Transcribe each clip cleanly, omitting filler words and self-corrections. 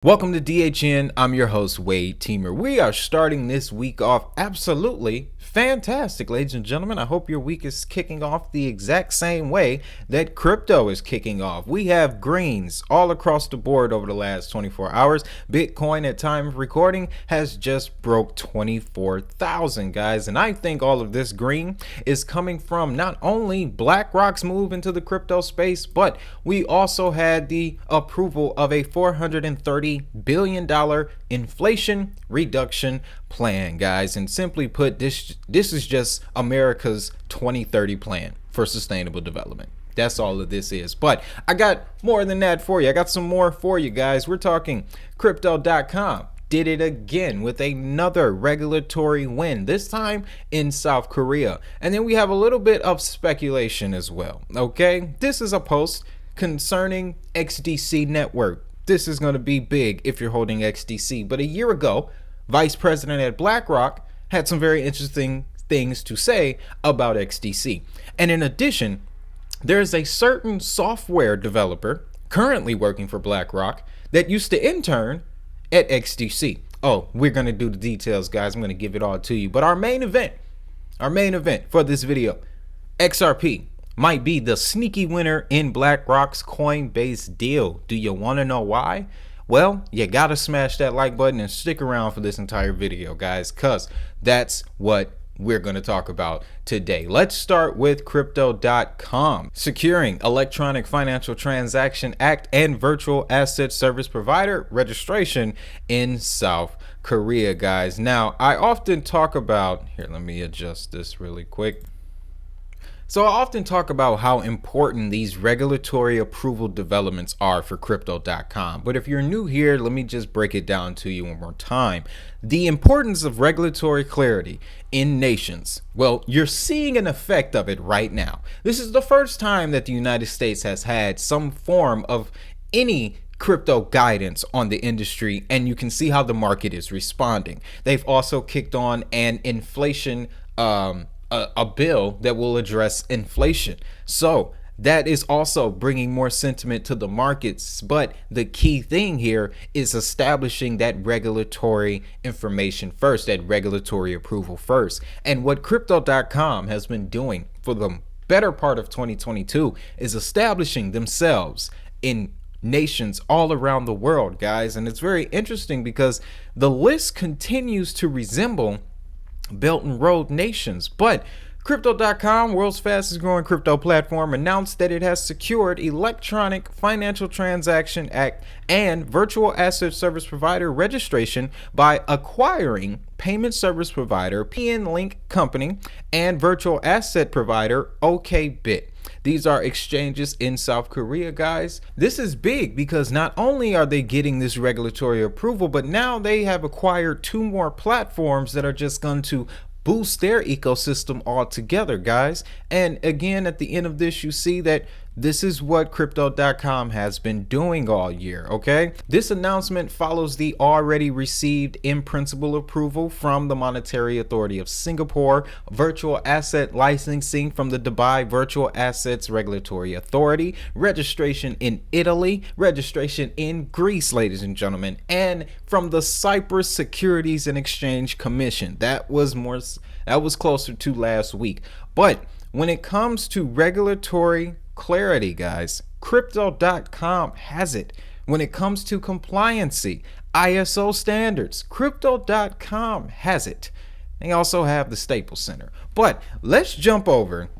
Welcome to DHN. I'm your host, Wade Teamer. We are starting this week off absolutely fantastic, ladies and gentlemen. I hope your week is kicking off the exact same way that crypto is kicking off. We have greens all across the board over the last 24 hours. Bitcoin at time of recording has just broke 24,000, guys. And I think all of this green is coming from not only Blackrock's move into the crypto space, but we also had the approval of a $430 billion inflation reduction plan, guys. And simply put, this is just America's 2030 plan for sustainable development. That's all of this is. But I got more than that for you. I got some more for you, guys. We're talking Crypto.com. Did it again with another regulatory win, this time in South Korea. And then we have a little bit of speculation as well. Okay, this is a post concerning XDC network. This is going to be big if you're holding XDC. But a year ago, Vice President at Blackrock had some very interesting things to say about XDC. And in addition, there's a certain software developer currently working for Blackrock that used to intern at XDC. Oh, we're going to do the details, guys. I'm going to give it all to you. But our main event for this video, XRP might be the sneaky winner in BlackRock's Coinbase deal. Do you want to know why? Well, you gotta smash that like button and stick around for this entire video, guys, because that's what we're going to talk about today. Let's start with Crypto.com. Securing Electronic Financial Transaction Act and Virtual Asset Service Provider registration in South Korea, guys. Now, I often talk about, here, let me adjust this really quick. So I often talk about how important these regulatory approval developments are for Crypto.com. But if you're new here, let me just break it down to you one more time. The importance of regulatory clarity in nations. Well, you're seeing an effect of it right now. This is the first time that the United States has had some form of any crypto guidance on the industry, and you can see how the market is responding. They've also kicked on an inflation a bill that will address inflation. So that is also bringing more sentiment to the markets. But the key thing here is establishing that regulatory information first, that regulatory approval first. And what Crypto.com has been doing for the better part of 2022 is establishing themselves in nations all around the world, guys. And it's very interesting because the list continues to resemble Belt and Road nations. But Crypto.com, world's fastest growing crypto platform, announced that it has secured Electronic Financial Transaction Act and Virtual Asset Service Provider registration by acquiring payment service provider PNLink Company and virtual asset provider OKBit. These are exchanges in South Korea, guys. This is big because not only are they getting this regulatory approval, but now they have acquired two more platforms that are just going to boost their ecosystem altogether, guys. And again, at the end of this, you see that this is what Crypto.com has been doing all year, okay? This announcement follows the already received in-principle approval from the Monetary Authority of Singapore, virtual asset licensing from the Dubai Virtual Assets Regulatory Authority, registration in Italy, registration in Greece, ladies and gentlemen, and from the Cyprus Securities and Exchange Commission. That was closer to last week. But when it comes to regulatory clarity, guys, Crypto.com has it. When it comes to compliancy, ISO standards, Crypto.com has it. They also have the Staples Center. But let's jump over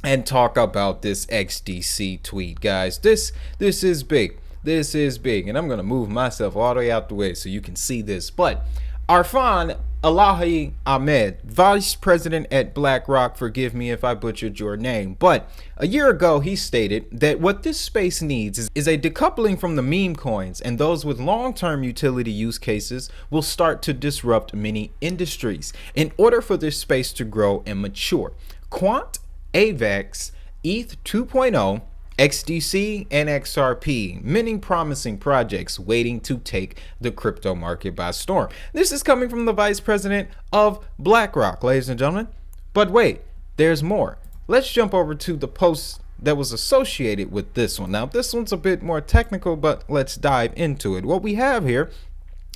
and talk about this XDC tweet, guys. This is big. This is big. And I'm going to move myself all the way out the way so you can see this. But Arfan Alahi Ahmed, Vice President at Blackrock, forgive me if I butchered your name, but a year ago he stated that what this space needs is a decoupling from the meme coins, and those with long-term utility use cases will start to disrupt many industries in order for this space to grow and mature. Quant, AVAX, ETH 2.0, XDC and XRP, many promising projects waiting to take the crypto market by storm. This is coming from the Vice President of Blackrock, ladies and gentlemen. But wait, there's more. Let's jump over to the post that was associated with this one. Now, this one's a bit more technical, but let's dive into it. What we have here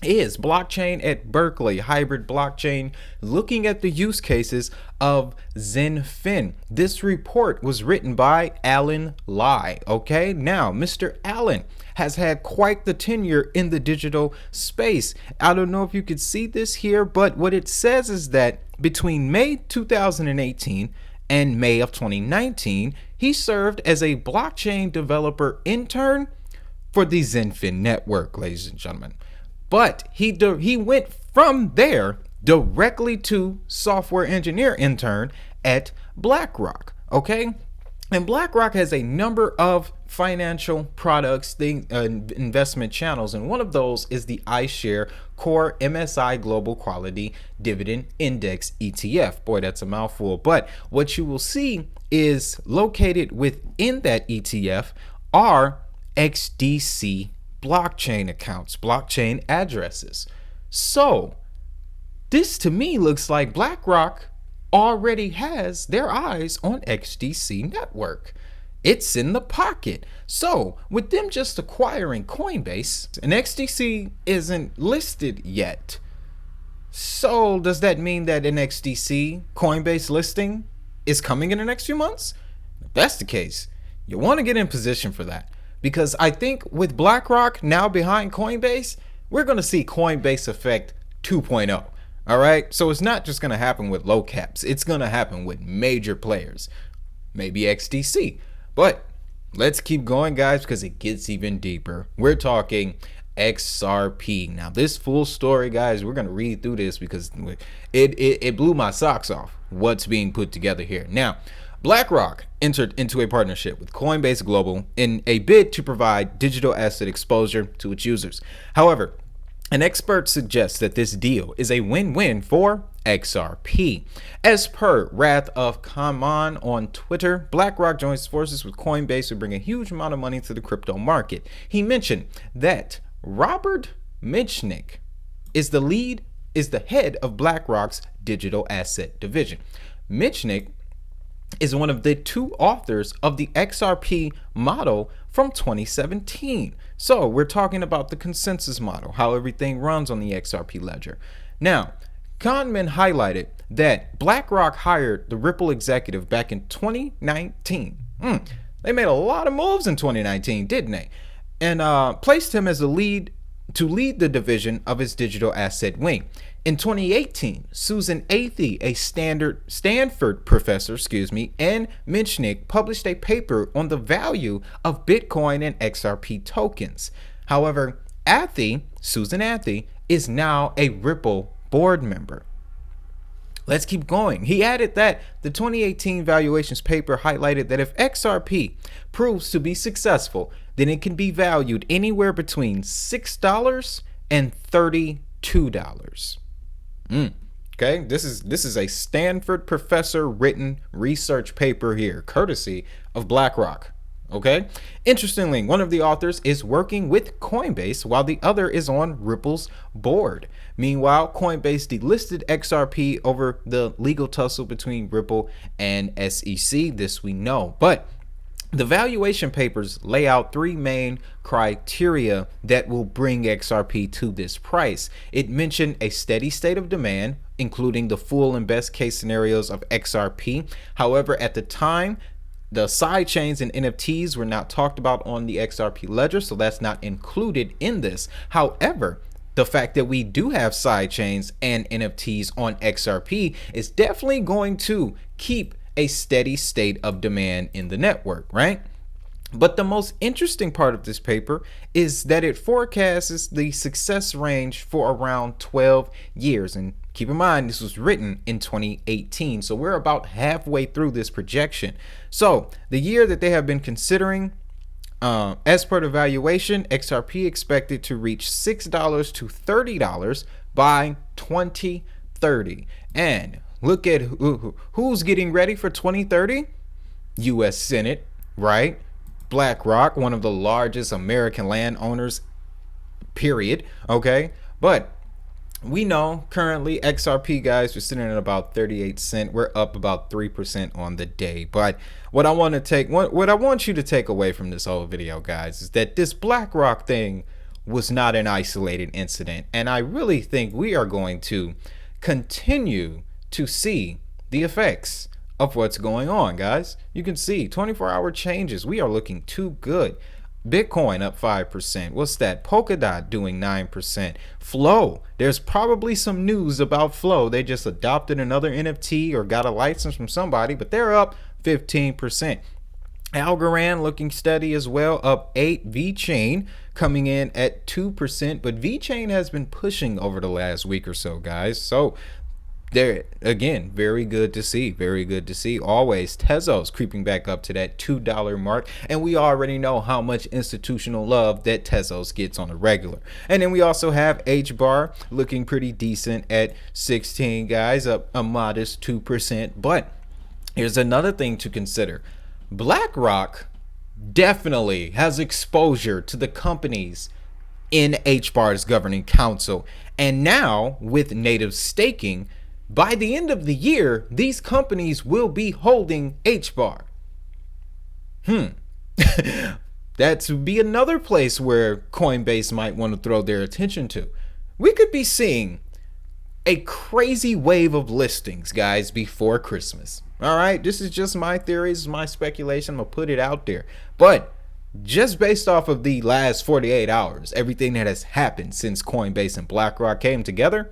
is blockchain at Berkeley, hybrid blockchain, looking at the use cases of ZenFin. This report was written by Alan Lai. Okay, now Mr. Allen has had quite the tenure in the digital space. I don't know if you could see this here, but what it says is that between May 2018 and May of 2019, he served as a blockchain developer intern for the ZenFin network, ladies and gentlemen. But he went from there directly to software engineer intern at BlackRock. Okay, and BlackRock has a number of financial products, investment channels, and one of those is the iShare Core MSI Global Quality Dividend Index ETF. Boy, that's a mouthful. But what you will see is located within that ETF are XDC blockchain accounts, blockchain addresses. So this to me looks like BlackRock already has their eyes on XDC network. It's in the pocket. So with them just acquiring Coinbase, and XDC isn't listed yet. So does that mean that an XDC Coinbase listing is coming in the next few months? If that's the case, you want to get in position for that. Because I think with BlackRock now behind Coinbase, we're going to see Coinbase effect 2.0. All right. So it's not just going to happen with low caps. It's going to happen with major players, maybe XDC. But let's keep going, guys, because it gets even deeper. We're talking XRP. Now, this full story, guys, we're going to read through this because it blew my socks off what's being put together here. Now, BlackRock entered into a partnership with Coinbase Global in a bid to provide digital asset exposure to its users. However, an expert suggests that this deal is a win-win for XRP. As per Wrath of Khaman on Twitter, BlackRock joins forces with Coinbase to bring a huge amount of money to the crypto market. He mentioned that Robert Mitchnick is the head of BlackRock's digital asset division. Mitchnick is one of the two authors of the XRP model from 2017. So we're talking about the consensus model, how everything runs on the XRP ledger. Now, Kahneman highlighted that BlackRock hired the Ripple executive back in 2019. They made a lot of moves in 2019, didn't they? And placed him as the lead to lead the division of his digital asset wing. In 2018, Susan Athey, a Stanford professor, and Mitchnick published a paper on the value of Bitcoin and XRP tokens. However, Susan Athey, is now a Ripple board member. Let's keep going. He added that the 2018 valuations paper highlighted that if XRP proves to be successful, then it can be valued anywhere between $6 and $32. Okay, this is a Stanford professor written research paper here, courtesy of BlackRock. Okay, interestingly, one of the authors is working with Coinbase while the other is on Ripple's board. Meanwhile, Coinbase delisted XRP over the legal tussle between Ripple and SEC. This we know, but the valuation papers lay out three main criteria that will bring XRP to this price. It mentioned a steady state of demand, including the full and best case scenarios of XRP. However, at the time, the side chains and NFTs were not talked about on the XRP ledger, so that's not included in this. However, the fact that we do have side chains and NFTs on XRP is definitely going to keep a steady state of demand in the network, right? But the most interesting part of this paper is that it forecasts the success range for around 12 years. And keep in mind, this was written in 2018. So we're about halfway through this projection. So the year that they have been considering, as per the valuation, XRP expected to reach $6 to $30 by 2030. And look at who's getting ready for 2030. U.S. Senate, right? BlackRock, one of the largest American landowners, period. Okay, but we know currently XRP, guys, we're sitting at about 38 cents. We're up about 3% on the day. But what I want you to take away from this whole video, guys, is that this BlackRock thing was not an isolated incident. And I really think we are going to continue to see the effects of what's going on, guys. You can see 24-hour changes. We are looking too good. Bitcoin up 5%. What's that? Polkadot doing 9%. Flow. There's probably some news about Flow. They just adopted another NFT or got a license from somebody, but they're up 15%. Algorand looking steady as well, up 8. VeChain coming in at 2%, but VeChain has been pushing over the last week or so, guys. So there again, very good to see. Very good to see. Always Tezos creeping back up to that $2 mark, and we already know how much institutional love that Tezos gets on a regular. And then we also have HBAR looking pretty decent at 16, guys, up a modest 2%. But here's another thing to consider. BlackRock definitely has exposure to the companies in HBAR's governing council, and now with native staking, by the end of the year, these companies will be holding HBAR. That would be another place where Coinbase might want to throw their attention to. We could be seeing a crazy wave of listings, guys, before Christmas. All right, this is just my theories, my speculation. I'm going to put it out there. But just based off of the last 48 hours, everything that has happened since Coinbase and BlackRock came together,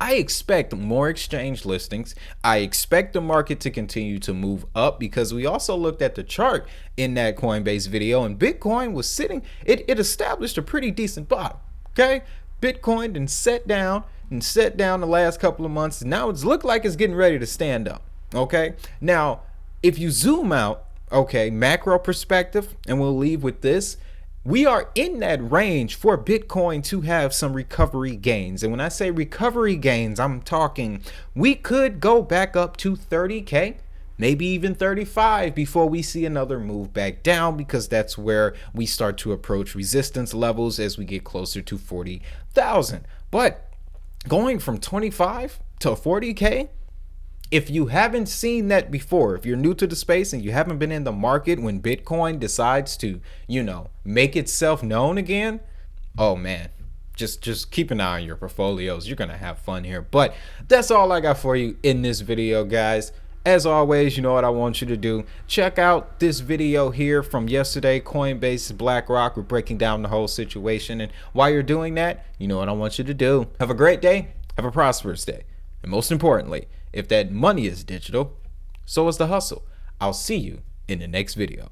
I expect more exchange listings. I expect the market to continue to move up, because we also looked at the chart in that Coinbase video, and Bitcoin was sitting, it established a pretty decent bottom. Okay, Bitcoin then set down the last couple of months. Now it's looked like it's getting ready to stand up. Okay, now if you zoom out, okay, macro perspective, and we'll leave with this. We are in that range for Bitcoin to have some recovery gains. And when I say recovery gains, I'm talking we could go back up to 30K, maybe even 35 before we see another move back down, because that's where we start to approach resistance levels as we get closer to 40,000. But going from 25 to 40K, if you haven't seen that before, if you're new to the space and you haven't been in the market when Bitcoin decides to, make itself known again, oh man, just keep an eye on your portfolios. You're going to have fun here. But that's all I got for you in this video, guys. As always, you know what I want you to do. Check out this video here from yesterday, Coinbase, BlackRock. We're breaking down the whole situation. And while you're doing that, you know what I want you to do. Have a great day. Have a prosperous day. And most importantly, if that money is digital, so is the hustle. I'll see you in the next video.